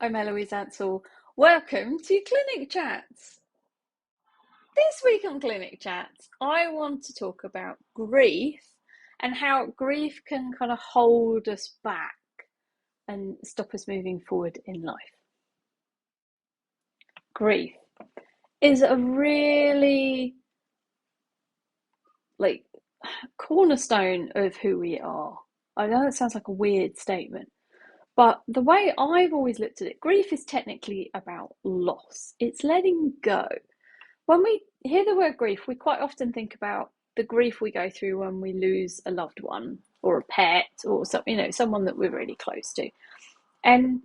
I'm Eloise Ansell. Welcome to Clinic Chats. This week on Clinic Chats, I want to talk about grief and how grief can kind of hold us back and stop us moving forward in life. Grief is a really cornerstone of who we are. I know it sounds like a weird statement, but the way I've always looked at it, grief is technically about loss. It's letting go. When we hear the word grief, we quite often think about the grief we go through when we lose a loved one or a pet or someone that we're really close to. And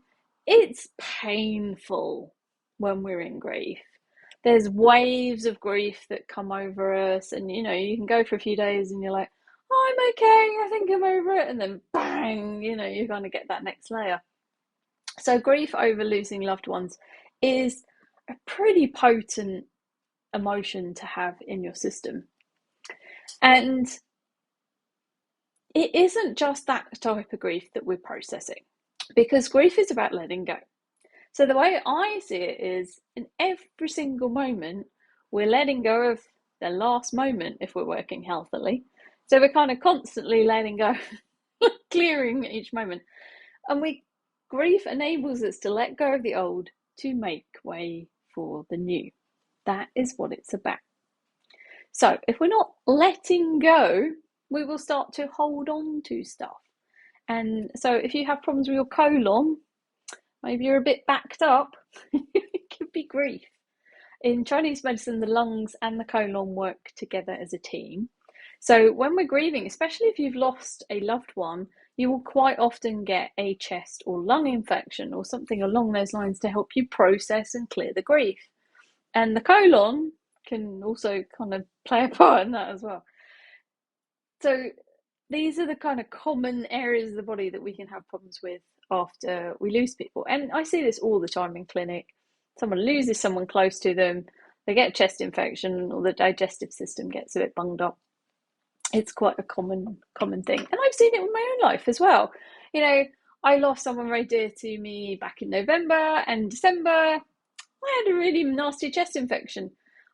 it's painful when we're in grief. There's waves of grief that come over us, and you can go for a few days and you're like, oh, I'm okay, I think I'm over it, and then bang, you're going to get that next layer. So grief over losing loved ones is a pretty potent emotion to have in your system. And it isn't just that type of grief that we're processing, because grief is about letting go. So the way I see it is, in every single moment, we're letting go of the last moment if we're working healthily. So we're kind of constantly letting go, clearing each moment. And grief enables us to let go of the old to make way for the new. That is what it's about. So if we're not letting go, we will start to hold on to stuff. And so if you have problems with your colon, maybe you're a bit backed up, it could be grief. In Chinese medicine, the lungs and the colon work together as a team. So when we're grieving, especially if you've lost a loved one, you will quite often get a chest or lung infection or something along those lines to help you process and clear the grief. And the colon can also kind of play a part in that as well. So these are the kind of common areas of the body that we can have problems with after we lose people. And I see this all the time in clinic. Someone loses someone close to them, they get a chest infection, or the digestive system gets a bit bunged up. It's quite a common thing. And I've seen it in my own life as well. I lost someone very dear to me back in November and December. I had a really nasty chest infection.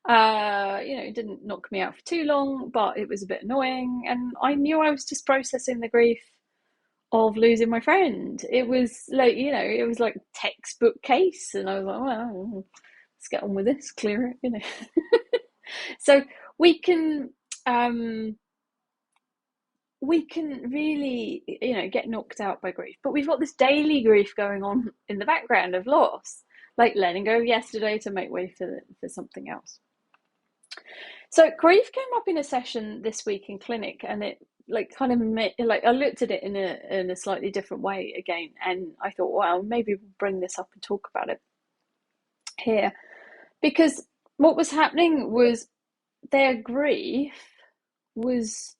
It didn't knock me out for too long, but it was a bit annoying. And I knew I was just processing the grief of losing my friend. It was like textbook case. And I was like, well, let's get on with this, clear it, So we can really, get knocked out by grief. But we've got this daily grief going on in the background of loss, like letting go of yesterday to make way for something else. So grief came up in a session this week in clinic, and it I looked at it in a slightly different way again, and I thought, well, maybe we'll bring this up and talk about it here, because what was happening was their grief was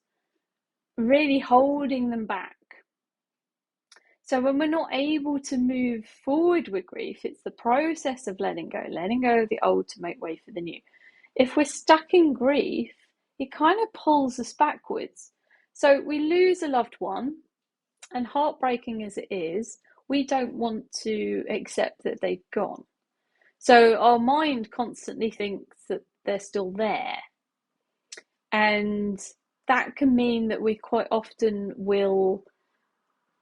really holding them back. So when we're not able to move forward with grief, it's the process of letting go of the old to make way for the new. If we're stuck in grief, it kind of pulls us backwards. So we lose a loved one, and heartbreaking as it is, we don't want to accept that they've gone. So our mind constantly thinks that they're still there. And that can mean that we quite often will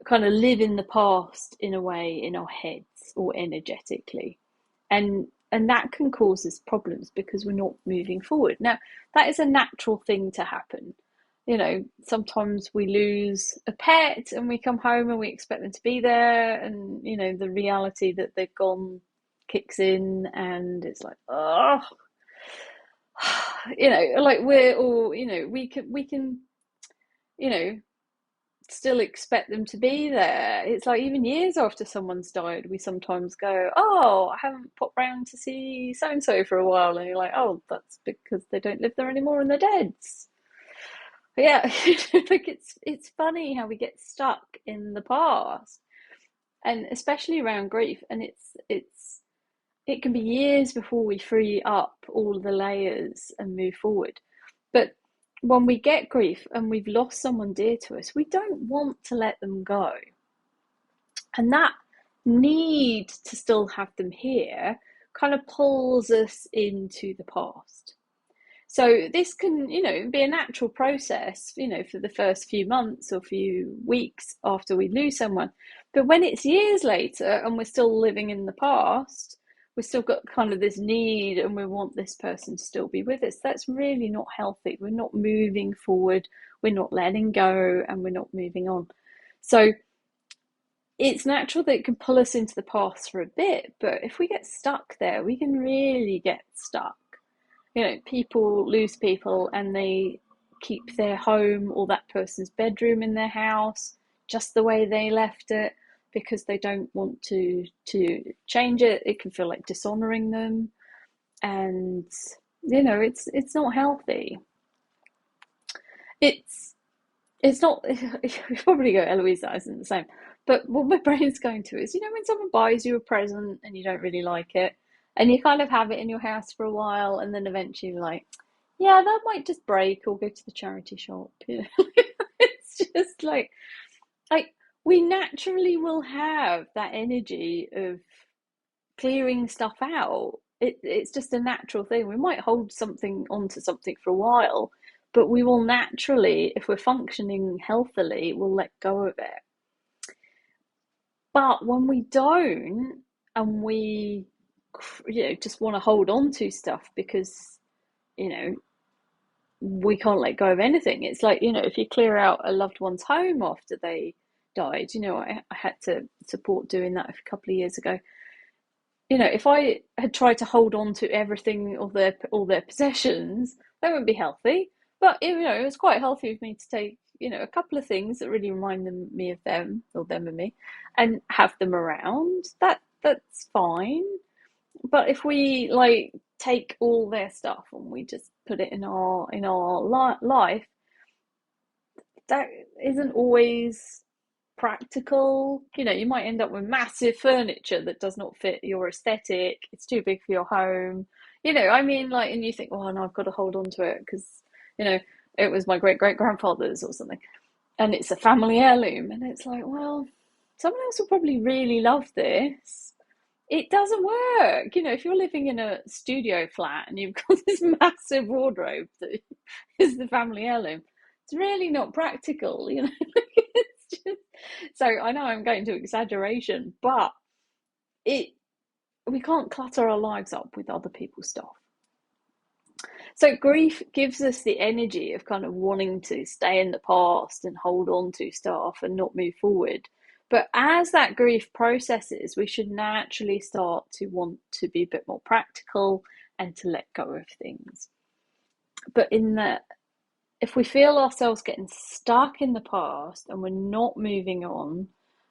kind of live in the past in a way in our heads or energetically. And that can cause us problems because we're not moving forward. Now, that is a natural thing to happen. Sometimes we lose a pet and we come home and we expect them to be there, and the reality that they've gone kicks in, and it's like, oh, like we're all, we can still expect them to be there. It's like, even years after someone's died, we sometimes go, oh, I haven't popped round to see so and so for a while, and you're like, oh, that's because they don't live there anymore and they're dead. But yeah, like it's funny how we get stuck in the past, and especially around grief. And it can be years before we free up all the layers and move forward. But when we get grief and we've lost someone dear to us, we don't want to let them go. And that need to still have them here kind of pulls us into the past. So this can, be a natural process, for the first few months or few weeks after we lose someone. But when it's years later and we're still living in the past, we've still got kind of this need and we want this person to still be with us. That's really not healthy. We're not moving forward, we're not letting go, and we're not moving on. So it's natural that it can pull us into the past for a bit, but if we get stuck there, we can really get stuck. People lose people and they keep their home or that person's bedroom in their house just the way they left it because they don't want to change it. It can feel like dishonoring them, and it's not healthy. It's not. You probably go, Eloise, that isn't the same. But what my brain's going to is, when someone buys you a present and you don't really like it, and you kind of have it in your house for a while, and then eventually you're like, yeah, that might just break or go to the charity shop. It's just like we naturally will have that energy of clearing stuff out. It's just a natural thing. We might hold something onto something for a while, but we will naturally, if we're functioning healthily, we'll let go of it. But when we don't, and we, just want to hold on to stuff because, you know, we can't let go of anything. It's like, if you clear out a loved one's home after they died, I had to support doing that a couple of years ago. If I had tried to hold on to everything of all their possessions, that wouldn't be healthy. But it was quite healthy for me to take a couple of things that really remind me of them or them and me, and have them around. That's fine. But if we like take all their stuff and we just put it in our life, that isn't always practical. You might end up with massive furniture that does not fit your aesthetic. It's too big for your home. I mean, like, and you think, oh, no, I've got to hold on to it because, you know, it was my great great grandfather's or something, and it's a family heirloom. And it's like, well, someone else will probably really love this. It doesn't work. If you're living in a studio flat and you've got this massive wardrobe that is the family heirloom, it's really not practical. It's just, so I know I'm going to exaggeration, but it we can't clutter our lives up with other people's stuff. So grief gives us the energy of kind of wanting to stay in the past and hold on to stuff and not move forward. But as that grief processes, we should naturally start to want to be a bit more practical and to let go of things. But if we feel ourselves getting stuck in the past and we're not moving on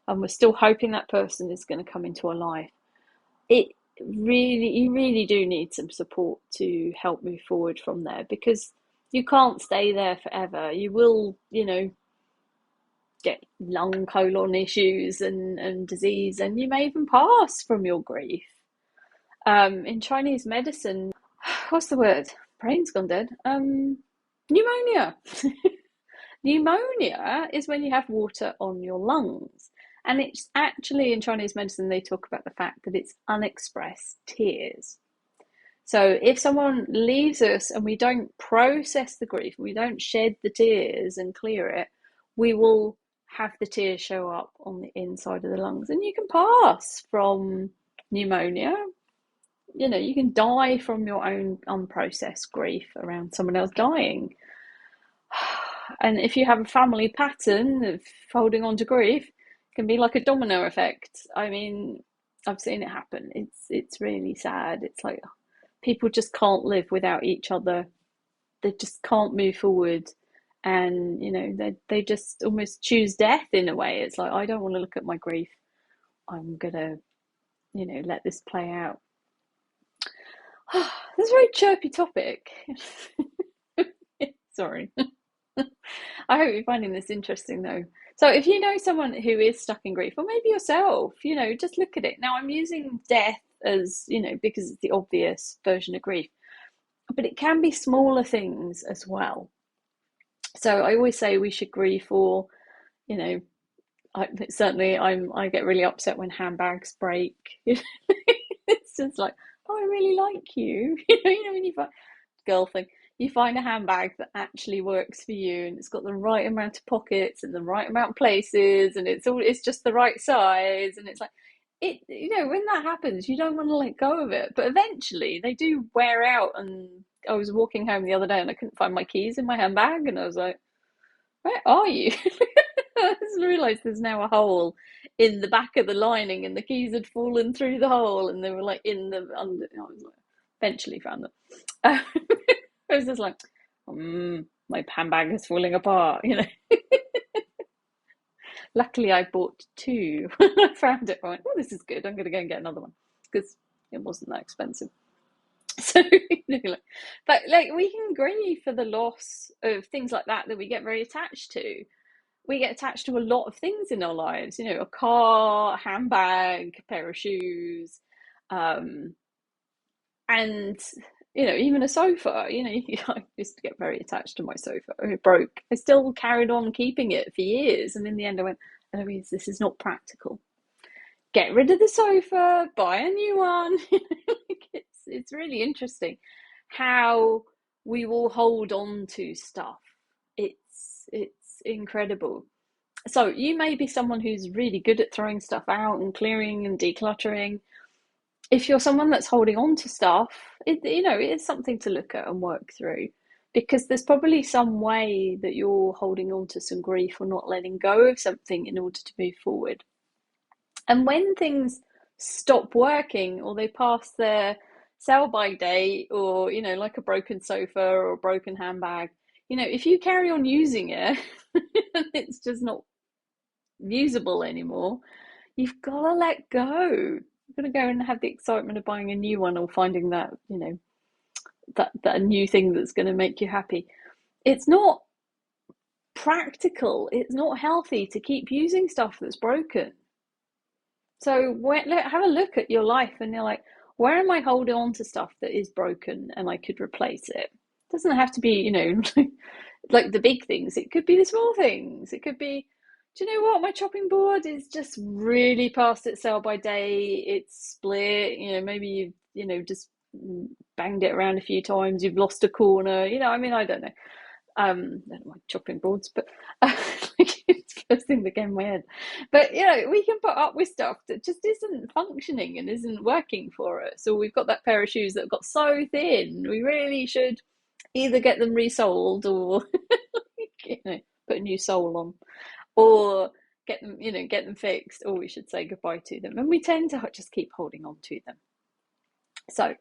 and we're still hoping that person is going to come into our life, you really do need some support to help move forward from there, because you can't stay there forever. You will, get lung colon issues and disease, and you may even pass from your grief. In Chinese medicine, what's the word? Brain's gone dead. Pneumonia. Pneumonia is when you have water on your lungs. And it's actually, in Chinese medicine, they talk about the fact that it's unexpressed tears. So if someone leaves us and we don't process the grief, we don't shed the tears and clear it, we will have the tears show up on the inside of the lungs. And you can pass from pneumonia. You can die from your own unprocessed grief around someone else dying. And if you have a family pattern of holding on to grief, it can be like a domino effect. I mean, I've seen it happen. It's really sad. It's like people just can't live without each other. They just can't move forward, and they just almost choose death in a way. It's like, I don't want to look at my grief. I'm gonna let this play out. This is a very chirpy topic. Sorry. I hope you're finding this interesting though. So if you know someone who is stuck in grief, or maybe yourself, just look at it. Now I'm using death as, because it's the obvious version of grief, but it can be smaller things as well. So I always say we should grieve for, I get really upset when handbags break. It's just like, oh, I really like you. When you find girl thing, you find a handbag that actually works for you, and it's got the right amount of pockets and the right amount of places, and it's just the right size, and it's like when that happens, you don't want to let go of it, but eventually they do wear out. And I was walking home the other day and I couldn't find my keys in my handbag, and I was like, where are you? I just realised there's now a hole in the back of the lining, and the keys had fallen through the hole, and they were like in the under. I was like, eventually found them. I was just like, my handbag is falling apart. Luckily, I bought two when I found it. I went, oh, this is good. I'm going to go and get another one because it wasn't that expensive. So, but like we can grieve for the loss of things like that we get very attached to. We get attached to a lot of things in our lives, a car, a handbag, a pair of shoes, um, and even a sofa. I used to get very attached to my sofa. It broke. I still carried on keeping it for years, and in the end I went, Eloise, this is not practical. Get rid of the sofa, buy a new one. It's really interesting how we will hold on to stuff. It's incredible. So you may be someone who's really good at throwing stuff out and clearing and decluttering. If you're someone that's holding on to stuff, it is something to look at and work through, because there's probably some way that you're holding on to some grief or not letting go of something in order to move forward. And when things stop working or they pass their sell by date, or like a broken sofa or a broken handbag, if you carry on using it and it's just not usable anymore, you've got to let go. You've got to go and have the excitement of buying a new one, or finding that that new thing that's going to make you happy. It's not practical, it's not healthy to keep using stuff that's broken. So have a look at your life, and you're like, where am I holding on to stuff that is broken and I could replace it? It doesn't have to be like the big things. It could be the small things. It could be, do you know what? My chopping board is just really past its sell by date. It's split. Maybe you've just banged it around a few times. You've lost a corner. I don't know. I don't like chopping boards, but it's the first thing that came in my head. But we can put up with stuff that just isn't functioning and isn't working for us. So we've got that pair of shoes that got so thin. We really should either get them resold, or put a new sole on, or get them fixed, or we should say goodbye to them. And we tend to just keep holding on to them. So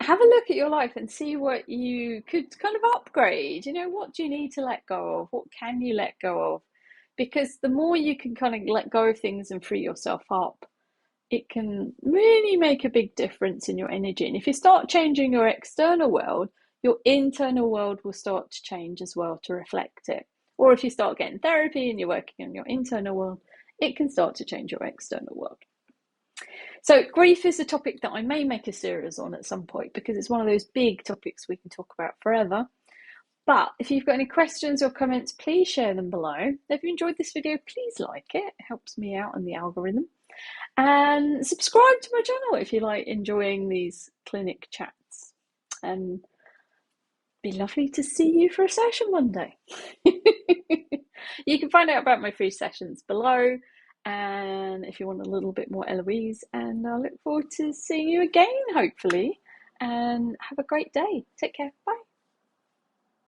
have a look at your life and see what you could kind of upgrade. What do you need to let go of? What can you let go of? Because the more you can kind of let go of things and free yourself up, it can really make a big difference in your energy. And if you start changing your external world, your internal world will start to change as well to reflect it. Or if you start getting therapy and you're working on your internal world, it can start to change your external world. So grief is a topic that I may make a series on at some point, because it's one of those big topics we can talk about forever. But if you've got any questions or comments, please share them below. If you enjoyed this video, please like it. It helps me out in the algorithm. And subscribe to my channel if you like enjoying these clinic chats. And be lovely to see you for a session one day. You can find out about my free sessions below. And if you want a little bit more Eloise, and I look forward to seeing you again, hopefully. And have a great day. Take care. Bye.